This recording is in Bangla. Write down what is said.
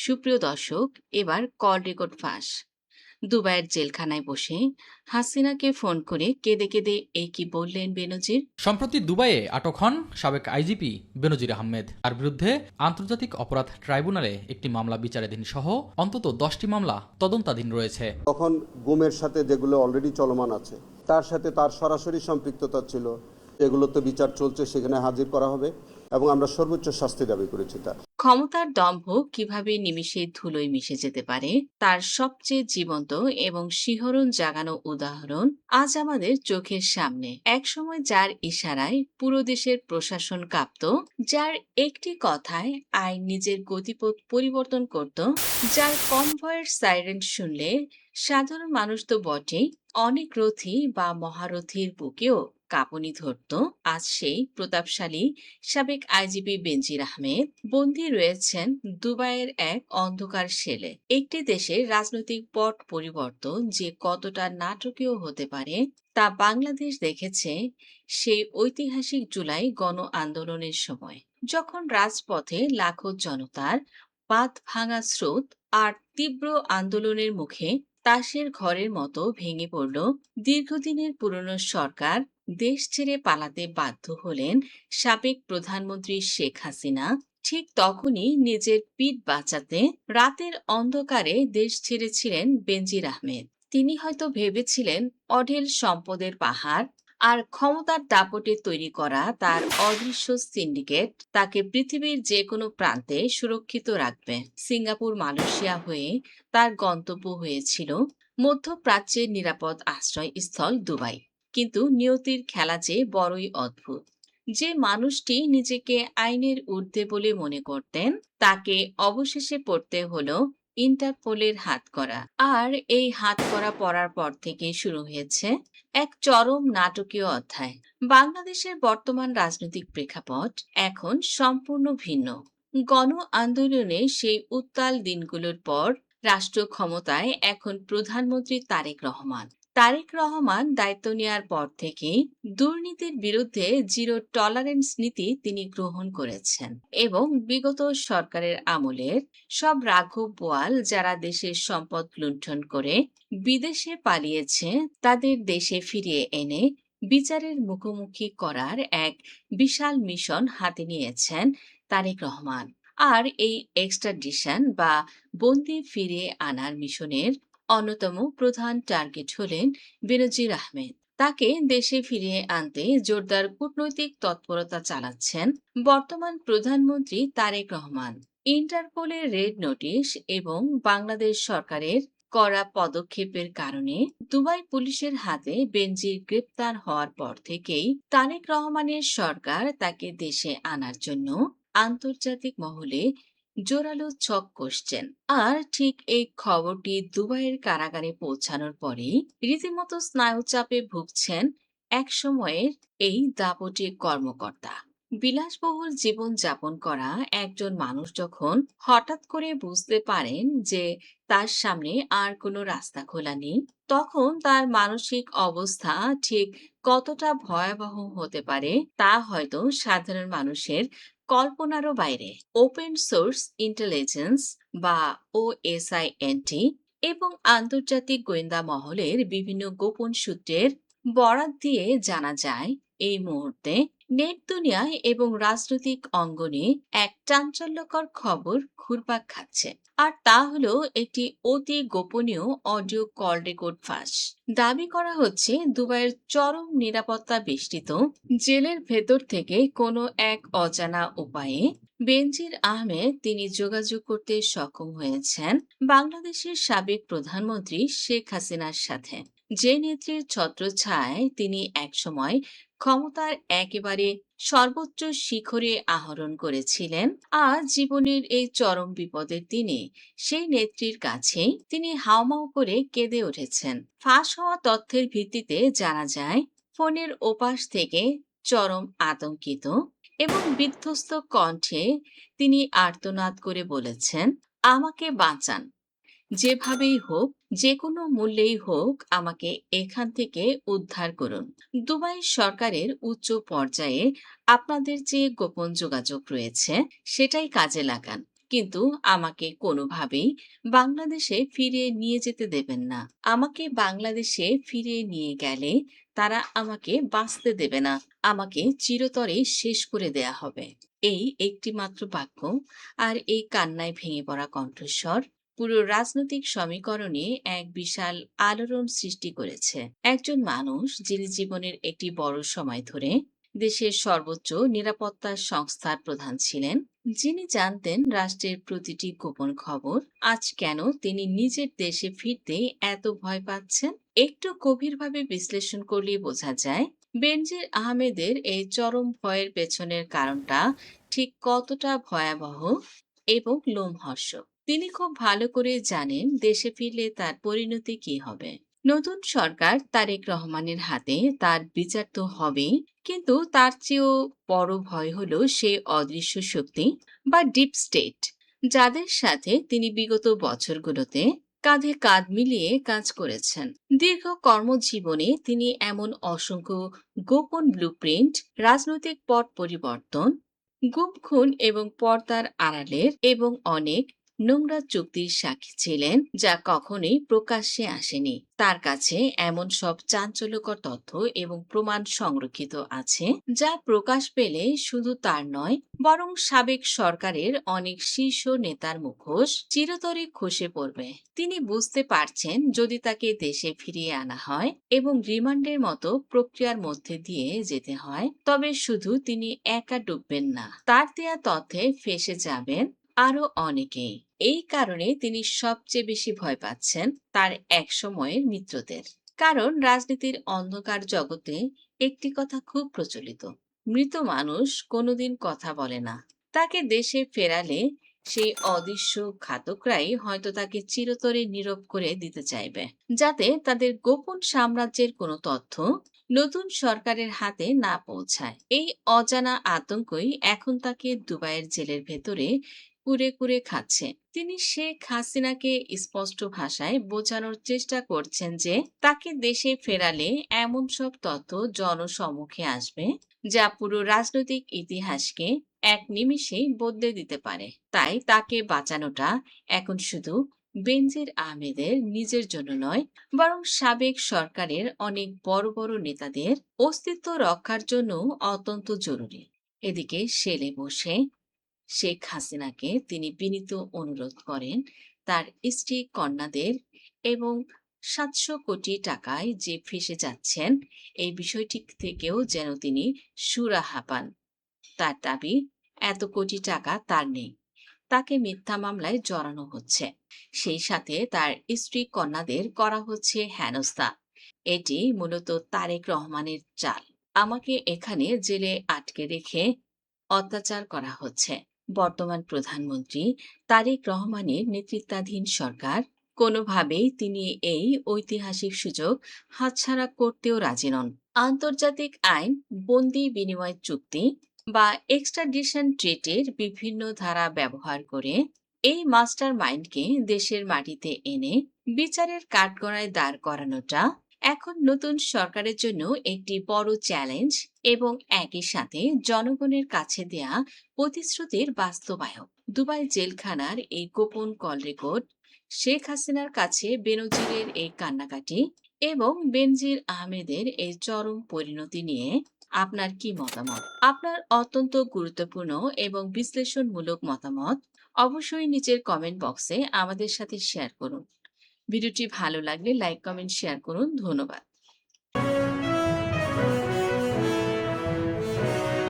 সুপ্রিয় দর্শক, এবার কল রেকর্ড ফাঁস। দুবাইয়ের জেলখানায় বসে হাসিনাকে ফোন করে কেঁদে কেঁদে এই কি বললেন বেনজির। সম্প্রতি দুবাইয়ে আটক হন সাবেক আইজিপি বেনজির আহমেদ। তার বিরুদ্ধে আন্তর্জাতিক অপরাধ ট্রাইব্যুনালে একটি মামলা বিচারাধীন সহ অন্তত 10টি মামলা তদন্তাধীন রয়েছে। তখন গুমের সাথে যেগুলো অলরেডি চলমান আছে তার সাথে তার সরাসরি সম্পৃক্ততা ছিল, এগুলো তো বিচার চলছে, সেখানে হাজির করা হবে এবং আমরা সর্বোচ্চ শাস্তি দাবি করেছি তার। ক্ষমতার দম্ভ কিভাবে নিমিষে ধুলোয় মিশে যেতে পারে তার সবচেয়ে জীবন্ত এবং শিহরণ জাগানো উদাহরণ আজ আমাদের চোখের সামনে। একসময় যার ইশারায় পুরো দেশের প্রশাসন কাঁপত, যার একটি কথায় আইন নিজের গতিপথ পরিবর্তন করত, যার কনভয়ের সাইরেন শুনলে সাধারণ মানুষ তো বটেই, অনেক রথী বা মহারথীর বুকেও কাঁপুনি ধরত, আজ সেই প্রতাপশালী সাবেক আইজিপি বেনজির আহমেদ বন্দী রয়েছেন দুবাইয়ের এক অন্ধকার সেলে। একটি দেশের রাজনৈতিক পট পরিবর্তন যে কতটা নাটকীয় হতে পারে তা বাংলাদেশ দেখেছে সেই ঐতিহাসিক জুলাই গণ আন্দোলনের সময়, যখন রাজপথে লাখো জনতার বাঁধ ভাঙা স্রোত আর তীব্র আন্দোলনের মুখে তাসের ঘরের মতো ভেঙে পড়ল দীর্ঘদিনের পুরনো সরকার। দেশ ছেড়ে পালাতে বাধ্য হলেন সাবেক প্রধানমন্ত্রী শেখ হাসিনা। ঠিক তখনই নিজের পিঠ বাঁচাতে রাতের অন্ধকারে দেশ ছেড়েছিলেন বেনজির আহমেদ। তিনি হয়তো ভেবেছিলেন অঢেল সম্পদের পাহাড় আর ক্ষমতার দাপটে তৈরি করা তার অদৃশ্য সিন্ডিকেট তাকে পৃথিবীর যে কোনো প্রান্তে সুরক্ষিত রাখবে। সিঙ্গাপুর, মালয়েশিয়া হয়ে তার গন্তব্য হয়েছিল মধ্যপ্রাচ্যের নিরাপদ আশ্রয়স্থল দুবাই। কিন্তু নিয়তির খেলা যে বড়ই অদ্ভুত। যে মানুষটি নিজেকে আইনের ঊর্ধ্বে বলে মনে করতেন, তাকে অবশেষে পড়তে হলো ইন্টারপোলের হাতকড়া। আর এই হাতকড়া পড়ার পর থেকে শুরু হয়েছে এক চরম নাটকীয় অধ্যায়। বাংলাদেশের বর্তমান রাজনৈতিক প্রেক্ষাপট এখন সম্পূর্ণ ভিন্ন। গণ আন্দোলনে সেই উত্তাল দিনগুলোর পর রাষ্ট্র ক্ষমতায় এখন প্রধানমন্ত্রী তারেক রহমান। তারেক রহমান দায়িত্ব নেওয়ার পর থেকেই দুর্নীতির বিরুদ্ধে জিরো টলারেন্স নীতি তিনি গ্রহণ করেছেন এবং বিগত সরকারের আমলের সব রাঘব বোয়াল যারা দেশের সম্পদ লুণ্ঠন করে বিদেশে পালিয়েছে তাদের দেশে ফিরিয়ে এনে বিচারের মুখোমুখি করার এক বিশাল মিশন হাতে নিয়েছেন তারেক রহমান। আর এই এক্সট্রাডিশন বা বন্দি ফিরিয়ে আনার মিশনের অন্যতম প্রধান টার্গেট হলেন বেনজির আহমেদ। তাকে দেশে ফিরিয়ে আনতে জোরদার কূটনৈতিক তৎপরতা চালাচ্ছেন বর্তমান প্রধানমন্ত্রী তারেক রহমান। ইন্টারপোলের রেড নোটিশ এবং বাংলাদেশ সরকারের কড়া পদক্ষেপের কারণে দুবাই পুলিশের হাতে বেনজির গ্রেপ্তার হওয়ার পর থেকেই তারেক রহমানের সরকার তাকে দেশে আনার জন্য আন্তর্জাতিক মহলে জোরালো ছক কষছেন। আর ঠিক এই খবরটি দুবাইয়ের কারাগারে পৌঁছানোর পরেই রীতিমতো স্নায়ুচাপে ভুগছেন এক সময়ের এই দাপটে কর্মকর্তা। বিলাসবহুল জীবন যাপন করা একজন মানুষ যখন হঠাৎ করে বুঝতে পারেন যে তার সামনে আর কোনো রাস্তা খোলা নেই, তখন তার মানসিক অবস্থা ঠিক কতটা ভয়াবহ হতে পারে তা হয়তো সাধারণ মানুষের কল্পনারও বাইরে। ওপেন সোর্স ইন্টেলিজেন্স বা ওএসআইএনটি এবং আন্তর্জাতিক গোয়েন্দা মহলের বিভিন্ন গোপন সূত্রের বরাত দিয়ে জানা যায় এই মুহূর্তে নেট দুনিয়ায় এবং রাজনৈতিক অঙ্গনে এক চাঞ্চল্যকর খবর ঘুরপাক খাচ্ছে। আর তা হলো একটি অতি গোপনীয় অডিও কল রেকর্ড ফাঁস। দাবি করা হচ্ছে দুবাইয়ের চরম নিরাপত্তা বেষ্টিত জেলের ভেতর থেকে কোনো এক অজানা উপায়ে বেনজির আহমেদ তিনি যোগাযোগ করতে সক্ষম হয়েছেন বাংলাদেশের সাবেক প্রধানমন্ত্রী শেখ হাসিনার সাথে, যে নেত্রীর ছত্রছায়ায় তিনি একসময় ক্ষমতার একেবারে সর্বোচ্চ শিখরে আহরণ করেছিলেন। আজ জীবনের এই চরম বিপদের দিনে সেই নেত্রীর কাছেই তিনি হাউমাউ করে কেঁদে উঠেছেন। ফাঁস হওয়া তথ্যের ভিত্তিতে জানা যায় ফোনের ওপাশ থেকে চরম আতঙ্কিত এবং বিধ্বস্ত কণ্ঠে তিনি আর্তনাদ করে বলেছেন, আমাকে বাঁচান, যেভাবেই হোক, যে কোনো মূল্যেই হোক আমাকে এখান থেকে উদ্ধার করুন। দুবাই সরকারের উচ্চ পর্যায়ে আপনাদের যে গোপন যোগাযোগ রয়েছে সেটাই কাজে লাগান। কিন্তু আমাকে কোনোভাবেই বাংলাদেশে ফিরিয়ে নিয়ে যেতে দেবেন না। আমাকে বাংলাদেশে ফিরিয়ে নিয়ে গেলে তারা আমাকে বাঁচতে দেবে না, আমাকে চিরতরে শেষ করে দেয়া হবে। এই একটি মাত্র বাক্য আর এই কান্নায় ভেঙে পড়া কণ্ঠস্বর পুরো রাজনৈতিক সমীকরণে এক বিশাল আলোড়ন সৃষ্টি করেছে। একজন মানুষ যিনি জীবনের একটি বড় সময় ধরে দেশের সর্বোচ্চ নিরাপত্তা সংস্থার প্রধান ছিলেন, যিনি জানতেন রাষ্ট্রের প্রতিটি গোপন খবর, আজ কেন তিনি নিজের দেশে ফিরতে এত ভয় পাচ্ছেন? একটু গভীরভাবে বিশ্লেষণ করলে বোঝা যায় বেনজির আহমেদের এই চরম ভয়ের পেছনের কারণটা ঠিক কতটা ভয়াবহ এবং লোমহর্ষক। তিনি খুব ভালো করে জানেন দেশে ফিরলে তার পরিণতি কি হবে। নতুন সরকার তারেক রহমানের হাতে তার বিচার তো হবেই, কিন্তু তার চেয়েও বড় ভয় হলো সে অদৃশ্য শক্তি বা ডিপ স্টেট, যাদের সাথে তিনি বিগত বছরগুলোতে কাঁধে কাঁধ মিলিয়ে কাজ করেছেন। দীর্ঘ কর্মজীবনে তিনি এমন অসংখ্য গোপন ব্লুপ্রিন্ট, রাজনৈতিক পট পরিবর্তন, গুম খুন এবং পর্দার আড়ালের এবং অনেক নোংরা চুক্তির সাক্ষী ছিলেন যা কখনোই প্রকাশ্যে আসেনি। তার কাছে এমন সব চাঞ্চল্যকর তথ্য এবং প্রমাণ সংরক্ষিত আছে যা প্রকাশ পেলে শুধু তার নয়, বরং সাবেক সরকারের অনেক শীর্ষ নেতার মুখোশ চিরতরে খসে পড়বে। তিনি বুঝতে পারছেন যদি তাকে দেশে ফিরিয়ে আনা হয় এবং রিমান্ডের মতো প্রক্রিয়ার মধ্যে দিয়ে যেতে হয়, তবে শুধু তিনি একা ডুববেন না, তার দেয়া তথ্যে ফেঁসে যাবেন আরো অনেকেই। এই কারণে তিনি সবচেয়ে বেশি ভয় পাচ্ছেন তার একসময়ের মিত্রদের। কারণ রাজনীতির অন্ধকার জগতে একটি কথা খুব প্রচলিত, মৃত মানুষ কোনোদিন কথা বলে না। তাকে দেশে ফেরালে সেই অদৃশ্য ঘাতকরাই হয়তো তাকে চিরতরে নীরব করে দিতে চাইবে, যাতে তাদের গোপন সাম্রাজ্যের কোনো তথ্য নতুন সরকারের হাতে না পৌঁছায়। এই অজানা আতঙ্কই এখন তাকে দুবাইয়ের জেলের ভেতরে কুরে কুরে খাচ্ছে। তিনি শেখ হাসিনাকে স্পষ্ট ভাষায় বোঝানোর চেষ্টা করছেন যে তাকে দেশে ফেরালে এমন সব তথ্য জনসম্মুখে আসবে যা পুরো রাজনৈতিক ইতিহাসকে এক নিমিষেই বদলে দিতে পারে। তাই তাকে বাঁচানোটা এখন শুধু বেনজির আহমেদের নিজের জন্য নয়, বরং সাবেক সরকারের অনেক বড় বড় নেতাদের অস্তিত্ব রক্ষার জন্য অত্যন্ত জরুরি। এদিকে সেলে বসে শেখ হাসিনাকে তিনি বিনীত অনুরোধ করেন তার স্ত্রী কন্যাদের এবং 700 কোটি টাকায় যে ফেঁসে যাচ্ছেন এই বিষয়টি থেকেও যেন তিনি সুরাহা পান। তার দাবি, এত কোটি টাকা তার নেই, তাকে মিথ্যা মামলায় জড়ানো হচ্ছে, সেই সাথে তার স্ত্রী কন্যাদের করা হচ্ছে হেনস্থা। এটি মূলত তারেক রহমানের চাল। আমাকে এখানে জেলে আটকে রেখে অত্যাচার করা হচ্ছে। বর্তমান প্রধানমন্ত্রী তারেক রহমানের নেতৃত্বাধীন সরকার কোনোভাবেই তিনি এই ঐতিহাসিক সুযোগ হাতছাড়া করতেও রাজি নন। আন্তর্জাতিক আইন, বন্দি বিনিময় চুক্তি বা এক্সট্রাডিশন ট্রিটির বিভিন্ন ধারা ব্যবহার করে এই মাস্টার মাইন্ডকে দেশের মাটিতে এনে বিচারের কাঠগড়ায় দাঁড় করানোটা এখন নতুন সরকারের জন্য একটি বড় চ্যালেঞ্জ এবং একই সাথে জনগণের কাছে দেয়া প্রতিশ্রুতির বাস্তবায়ন। দুবাই জেলখানার এই গোপন কল রেকর্ড, শেখ হাসিনার কাছে বেনজিরের এই কান্নাকাটি এবং বেনজির আহমেদের এই চরম পরিণতি নিয়ে আপনার কি মতামত? আপনার অত্যন্ত গুরুত্বপূর্ণ এবং বিশ্লেষণমূলক মতামত অবশ্যই নিচের কমেন্ট বক্সে আমাদের সাথে শেয়ার করুন। ভিডিওটি ভালো লাগলে লাইক, কমেন্ট, শেয়ার করুন। ধন্যবাদ।